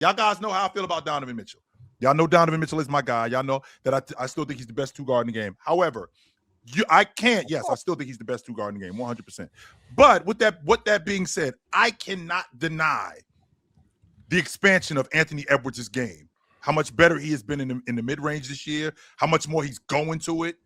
Y'all guys know how I feel about Donovan Mitchell. Y'all know Donovan Mitchell is my guy. Y'all know that I still think he's the best two guard in the game. However, I still think he's the best two guard in the game, 100%. But with that being said, I cannot deny the expansion of Anthony Edwards' game. How much better he has been in the mid-range this year, how much more he's going to it,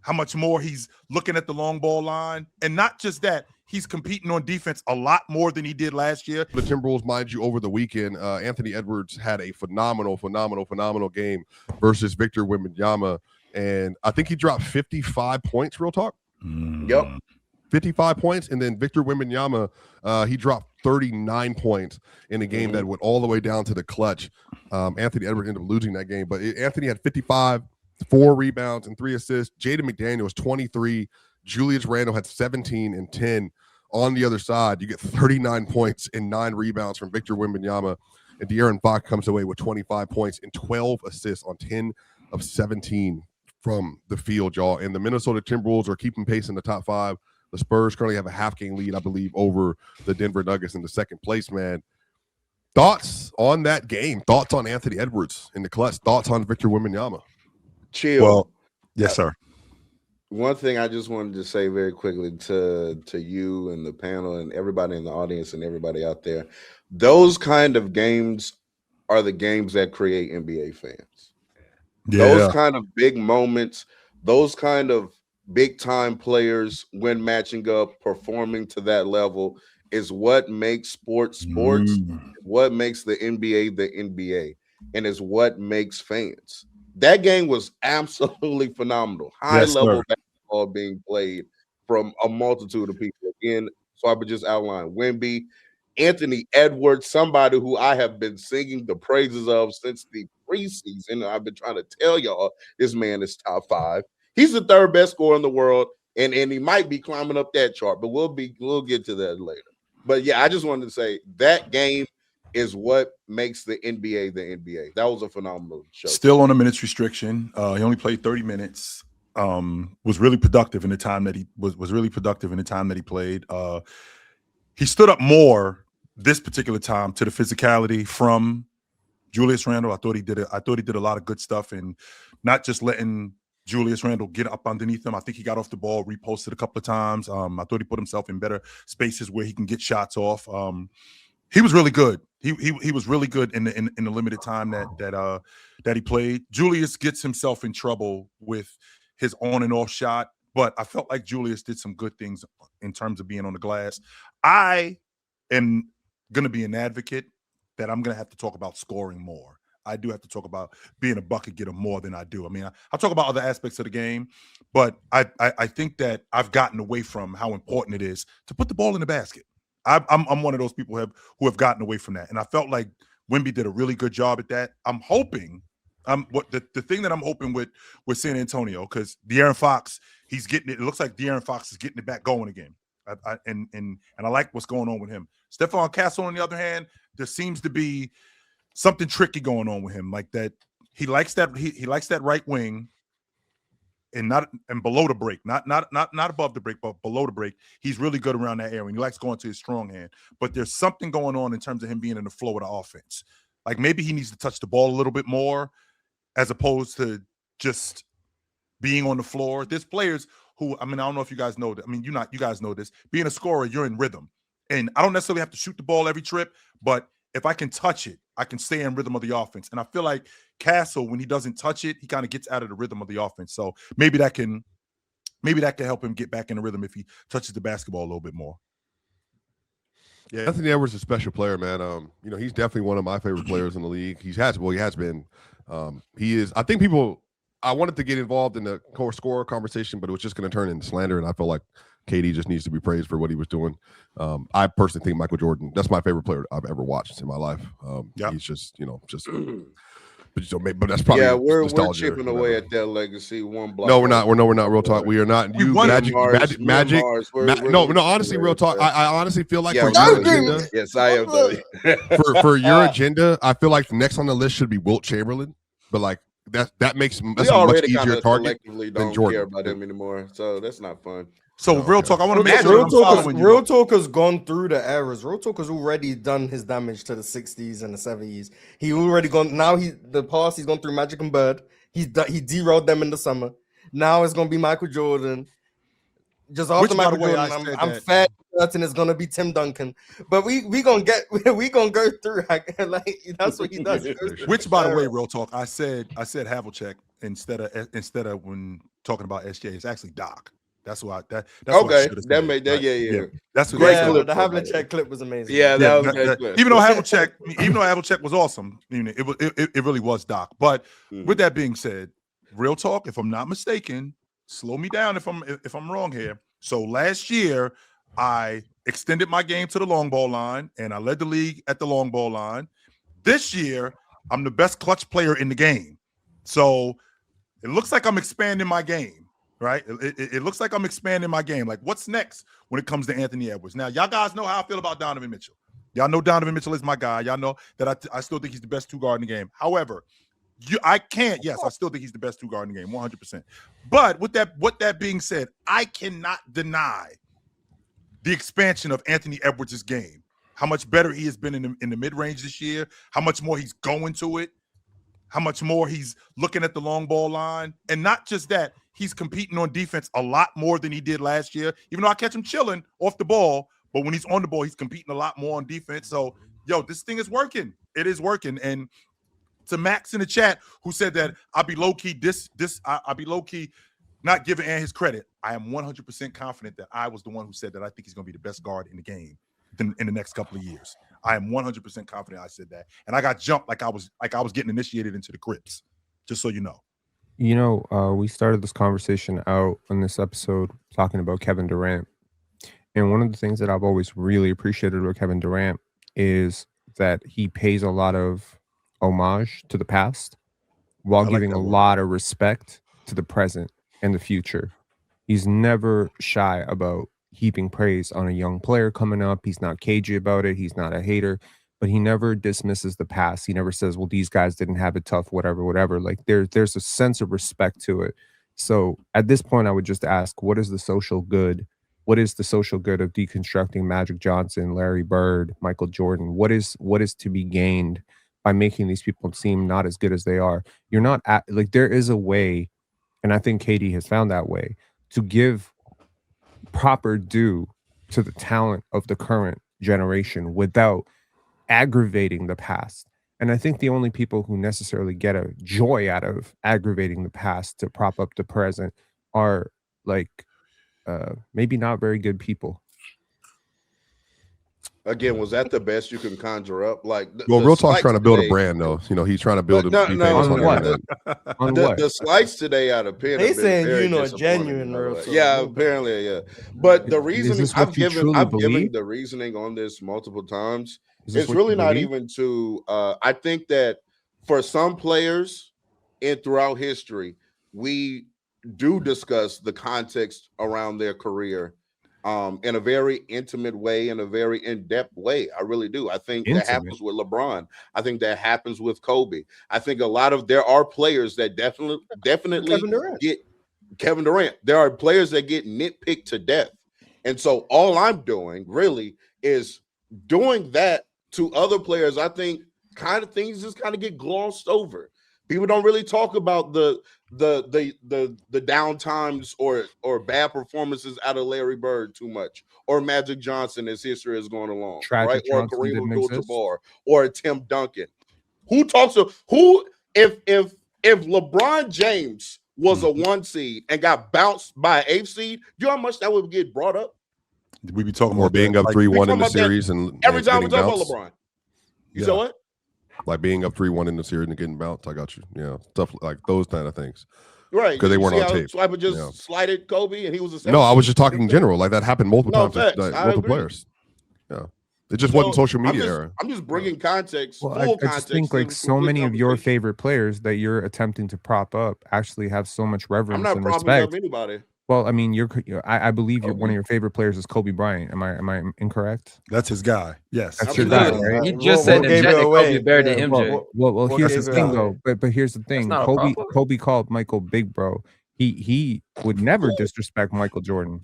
how much more he's looking at the long ball line. And not just that, he's competing on defense a lot more than he did last year. The Timberwolves, mind you, over the weekend, Anthony Edwards had a phenomenal game versus Victor Wembanyama. And I think he dropped 55 points, real talk. Yep. 55 points. And then Victor Wembanyama, he dropped 39 points in a game that went all the way down to the clutch. Anthony Edwards ended up losing that game. But Anthony had 55, 4 rebounds, and 3 assists. Jaden McDaniels, 23. Julius Randle had 17 and 10. On the other side, you get 39 points and 9 rebounds from Victor Wembanyama. And De'Aaron Fox comes away with 25 points and 12 assists on 10 of 17 from the field, y'all. And the Minnesota Timberwolves are keeping pace in the top 5. The Spurs currently have a half-game lead, I believe, over the Denver Nuggets in the second place, man. Thoughts on that game? Thoughts on Anthony Edwards in the clutch? Thoughts on Victor Wembanyama? Chill. Well, yes, sir. One thing I just wanted to say very quickly to you and the panel and everybody in the audience and everybody out there, those kind of games are the games that create NBA fans. Yeah. Those kind of big moments, those kind of big-time players when matching up, performing to that level is what makes sports, what makes the NBA, and is what makes fans. That game was absolutely phenomenal. High-level basketball being played from a multitude of people. Again, so I would just outline Wemby, Anthony Edwards, somebody who I have been singing the praises of since the preseason. I've been trying to tell y'all this man is top 5. He's the 3rd best scorer in the world, and he might be climbing up that chart, but we'll get to that later. But yeah, I just wanted to say that game is what makes the NBA the NBA. That was a phenomenal show. Still on a minutes restriction. He only played 30 minutes. Was really productive in the time that he was really productive in the time that he played. He stood up more this particular time to the physicality from Julius Randle. I thought he did a lot of good stuff, and not just letting Julius Randle get up underneath him. I think he got off the ball, reposted a couple of times. I thought he put himself in better spaces where he can get shots off. He was really good. He was really good in the limited time that he played. Julius gets himself in trouble with his on and off shot, but I felt like Julius did some good things in terms of being on the glass. I am going to be an advocate that I'm going to have to talk about scoring more. I do have to talk about being a bucket getter more than I do. I mean, I'll talk about other aspects of the game, but I think that I've gotten away from how important it is to put the ball in the basket. I'm one of those people who have gotten away from that, and I felt like Wemby did a really good job at that. I'm hoping, the thing that I'm hoping with San Antonio, because De'Aaron Fox, he's getting it. It looks like De'Aaron Fox is getting it back going again, and I like what's going on with him. Stephon Castle, on the other hand, there seems to be something tricky going on with him, like that. He likes that he likes that right wing, and below the break, not above the break, but below the break. He's really good around that area, and he likes going to his strong hand. But there's something going on in terms of him being in the flow of the offense. Like maybe he needs to touch the ball a little bit more, as opposed to just being on the floor. There's players who, I mean, I don't know if you guys know that. I mean, you guys know this. Being a scorer, you're in rhythm, and I don't necessarily have to shoot the ball every trip, but if I can touch it, I can stay in rhythm of the offense. And I feel like Castle, when he doesn't touch it, he kind of gets out of the rhythm of the offense. So maybe that can help him get back in the rhythm if he touches the basketball a little bit more. Yeah, Anthony Edwards is a special player, man. He's definitely one of my favorite players in the league. He has been. He is. I think I wanted to get involved in the core scorer conversation, but it was just going to turn into slander, and I felt like KD just needs to be praised for what he was doing. I personally think Michael Jordan, that's my favorite player I've ever watched in my life. He's just but that's probably we're chipping away at that legacy one block. No, we're not. Real talk. We are not. You Magic. Honestly, real talk. I honestly feel like for your agenda, yes, I am. for your agenda, I feel like next on the list should be Wilt Chamberlain, but like that's a much easier target collectively don't than Jordan. care about him anymore, so that's not fun. So Oh, real okay. talk, I want to make Real sure I'm Talk following you. Real Talk has gone through the eras. Real Talk has already done his damage to the 60s and the 70s. He already gone. Now he's gone through Magic and Bird. He derailed them in the summer. Now it's gonna be Michael Jordan. Just after Which, by the Michael way, Jordan, I said I'm that- fairly certain it's gonna be Tim Duncan. But we gonna go through like that's what he does. He goes through Which, by the way, era. real talk, I said Havlicek instead of when talking about SJ, it's actually Doc. That's why that's what I Okay, should have that said. made that. right? Yeah. That's what Great Yeah, clip, the though, by the way. Havlicek clip was amazing. Yeah, that was a great that- clip. even though Havlicek was awesome, you know, it really was Doc. But with that being said, real talk, if I'm not mistaken, slow me down if I'm wrong here. So last year, I extended my game to the long ball line, and I led the league at the long ball line. This year, I'm the best clutch player in the game. So it looks like I'm expanding my game, right? It looks like I'm expanding my game. Like, what's next when it comes to Anthony Edwards? Now, y'all guys know how I feel about Donovan Mitchell. Y'all know Donovan Mitchell is my guy. Y'all know that I still think he's the best two guard in the game. However, I still think he's the best two guard in the game, 100%. But with that being said, I cannot deny the expansion of Anthony Edwards' game. How much better he has been in the mid-range this year, how much more he's going to it, how much more he's looking at the long ball line. And not just that, he's competing on defense a lot more than he did last year, even though I catch him chilling off the ball. But when he's on the ball, he's competing a lot more on defense. So, this thing is working. It is working. And to Max in the chat, who said that I'll be low-key I'll be low-key not giving Ant his credit. I am 100% confident that I was the one who said that I think he's going to be the best guard in the game in the next couple of years. I am 100% confident I said that. And I got jumped like I was getting initiated into the Crips, just so you know. You know, we started this conversation out in this episode talking about Kevin Durant. And one of the things that I've always really appreciated about Kevin Durant is that he pays a lot of homage to the past while giving a lot of respect to the present and the future. He's never shy about heaping praise on a young player coming up. He's not cagey about it. He's not a hater, but he never dismisses the past. He never says, well, these guys didn't have it tough, whatever. Like there's a sense of respect to it. So at this point, I would just ask, what is the social good? What is the social good of deconstructing Magic Johnson, Larry Bird, Michael Jordan? What is to be gained by making these people seem not as good as they are? You're not like, there is a way, and I think KD has found that way, to give proper due to the talent of the current generation without aggravating the past. And I think the only people who necessarily get a joy out of aggravating the past to prop up the present are like maybe not very good people. Again, was that the best you can conjure up? Like, Real Talk's trying to build a brand, though. You know, he's trying to build No, be no, famous on on the what? internet. On what? The slides today out of Penn. They have been saying very you know disappointing, genuine, by the Real way. Talk. Yeah, apparently, yeah. But the reasoning this what I've you given truly believe? the reasoning on this multiple times. Is this It's what you really not believe? even to. I think that for some players and throughout history, we do discuss the context around their career in a very intimate way, in a very in-depth way. I really do. I think that happens with LeBron. I think that happens with Kobe. I think there are players that definitely get Kevin Durant. There are players that get nitpicked to death. And so all I'm doing really is doing that to other players. I think kind of things just kind of get glossed over. People don't really talk about the down times or bad performances out of Larry Bird too much, or Magic Johnson as history is going along, Tragic right? Or Johnson Kareem didn't Abdul-Jabbar or Tim Duncan. If LeBron James was a 1 seed and got bounced by an 8th seed, do you know how much that would get brought up? We be talking Or about being that, up like, 3-1 in the about that series and Every time we getting talk bounced. about LeBron. You Yeah. said what? Like being up 3-1 in the series and getting bounced. I got you. Yeah, stuff like those kind of things. Right. Because they You weren't see on how tape. Swiper just Yeah. slighted Kobe and he was a No, I was just 17. talking in general. Like that happened multiple No, times. to, facts. like, I multiple agree. players. Yeah, it just wasn't social media era. I'm just bringing context, Well, full I context. just think to like the so complete many of your conversation. favorite players that you're attempting to prop up actually have so much reverence I'm not and propping respect. up anybody. Well, I mean, I believe one of your favorite players is Kobe Bryant. Am I incorrect? That's his guy. Yes. That's your guy, Absolutely. right? He just said gave that it Kobe away. better than Yeah, MJ. Well, What here's gave the it thing away? though. But here's the thing. not a Kobe problem. Kobe called Michael Big Bro. He would never disrespect Michael Jordan.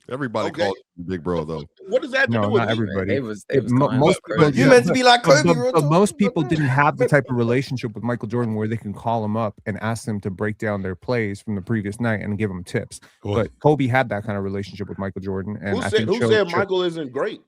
Everybody Okay. calls him Big Bro though. What does that have to No, do with not me? everybody. They was Most going people, crazy. You meant to be like Kobe, real but talk. most people didn't have the type of relationship with Michael Jordan where they can call him up and ask them to break down their plays from the previous night and give them tips. Well, But Kobe had that kind of relationship with Michael Jordan, and Who I said, think who said Michael isn't great?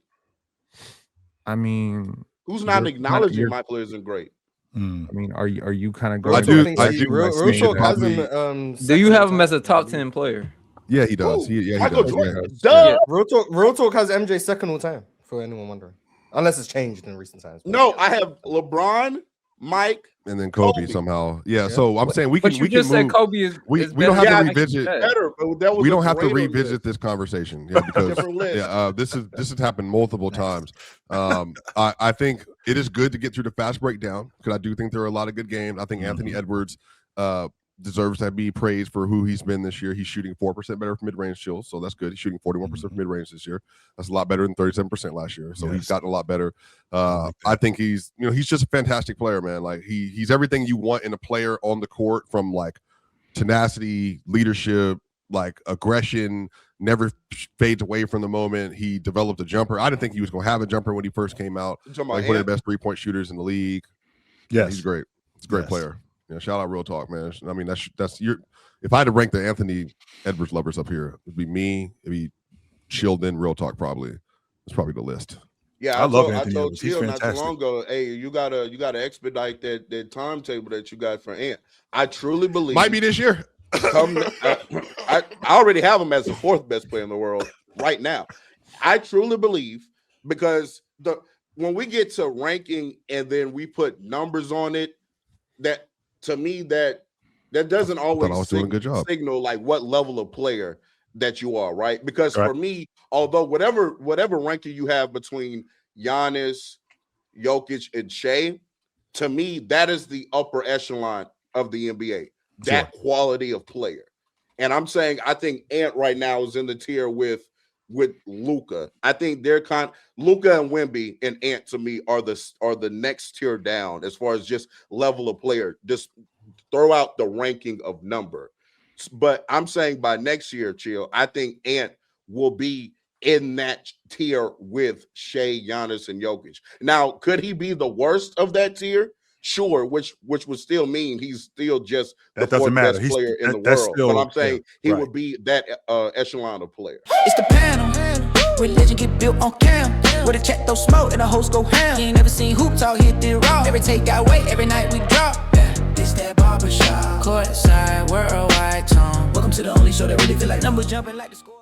I mean, Who's not You're- acknowledging you're- Michael isn't great? mm. are you kind of Real going? I do- talk thinks I he- do Real think talk that has him. probably- Do you second have in him as a time, top I 10 player? Yeah, he does. Who? He Michael does. Jordan. Yeah. Duh. Yeah. Real talk has MJ second all time for anyone wondering, unless it's changed in recent times. No, I have LeBron, Mike. And then Kobe Kobe. somehow. Yeah. So I'm saying we But can you we just can said move. Kobe is. we is don't better have to than revisit- Shaq. Better, but that was We a don't have to greater revisit list. this conversation. Yeah, because Different list. this has happened multiple times. I think it is good to get through the fast breakdown because I do think there are a lot of good games. I think Anthony Edwards deserves to be praised for who he's been this year. He's shooting 4% better from mid-range still, so that's good. He's shooting 41% from mid-range this year. That's a lot better than 37% last year. So he's Yes. gotten a lot better. I think he's just a fantastic player, man. Like he's everything you want in a player on the court, from like tenacity, leadership, like aggression, never fades away from the moment. He developed a jumper. I didn't think he was going to have a jumper when he first came out. You talking Like about one of Ant? the best 3-point shooters in the league. Yes. He's great. He's a great Yes. player. Yeah, shout out Real Talk, man. I mean, that's your. If I had to rank the Anthony Edwards lovers up here, it'd be me. It'd be Shieldon, Real Talk, probably. It's probably the list. Yeah, I love I Anthony told Edwards. He's Chill not too fantastic. long ago. Hey, you gotta expedite that timetable that you got for Ant. I truly believe Might be this year. I already have him as the 4th best player in the world right now. I truly believe, because when we get to ranking and then we put numbers on it, that to me that doesn't always I was doing a good job. signal like what level of player that you are, right? Because Right. for me, although whatever ranking you have between Giannis, Jokic, and Shea, to me that is the upper echelon of the NBA. That quality of player. And I'm saying I think Ant right now is in the tier with Luka. I think they're Luka and Wemby and Ant to me are the next tier down as far as just level of player. Just throw out the ranking of number. But I'm saying by next year, Chill, I think Ant will be in that tier with Shea, Giannis, and Jokic. Now, could he be the worst of that tier? Sure, which would still mean he's still just That the doesn't 4th matter. best He's- player in that- the that's world. still- But I'm saying yeah, he right. would be that echelon of player. It's the panel. Religion get built on cam. Where the check throw smoke and the hoes go ham. You ain't never seen hoops out hit the raw. Every take got weight, every night we drop. Yeah, this that barbershop. Courtside, worldwide tone. Welcome to the only show that really feel like numbers jumping like the score.